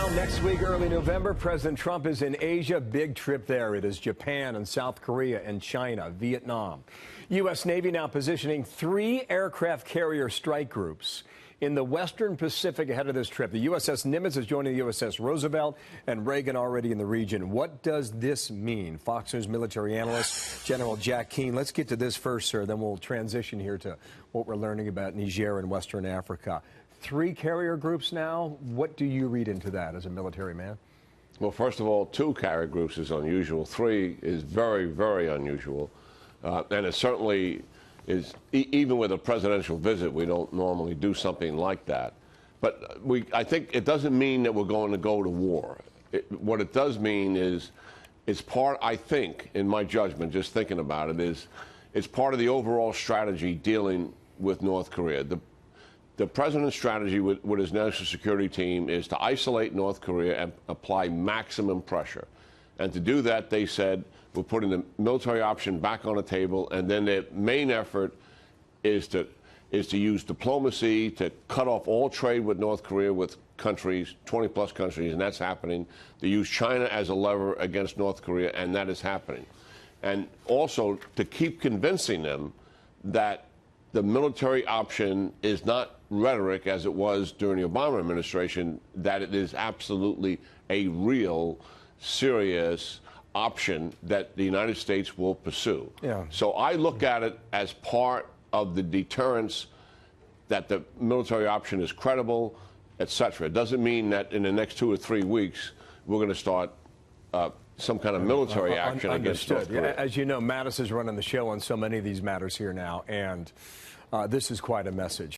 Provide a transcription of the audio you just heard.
Well, next week, early November, President Trump is in Asia. Big trip there. It is Japan and South Korea and China, Vietnam. U.S. Navy now positioning 3 aircraft carrier strike groups in the Western Pacific ahead of this trip. The USS Nimitz is joining the USS Roosevelt and Reagan already in the region. What does this mean? Fox News military analyst General Jack Keane. Let's get to this first, sir. Then we'll transition here to what we're learning about Niger and Western Africa. 3 carrier groups now. What do you read into that as a military man? Well, first of all, 2 carrier groups is unusual. 3 is very, very unusual. And it certainly is, even with a presidential visit, we don't normally do something like that. But I think it doesn't mean that we're going to go to war. What it does mean is, it's part, I think, in my judgment, just thinking about it, is it's part of the overall strategy dealing with North Korea. The president's strategy with his national security team is to isolate North Korea and apply maximum pressure. And to do that, they said, we're putting the military option back on the table, and then their main effort is to use diplomacy to cut off all trade with North Korea, with countries, 20-plus countries, and that's happening. They use China as a lever against North Korea, and that is happening. And also to keep convincing them that the military option is not rhetoric as it was during the Obama administration, that it is absolutely a real, serious option that the United States will pursue. Yeah. So I look at it as part of the deterrence that the military option is credible, etc. It doesn't mean that in the next 2 or 3 weeks we're going to start some kind of military action against North Korea. As you know, Mattis is running the show on so many of these matters here now, and this is quite a message.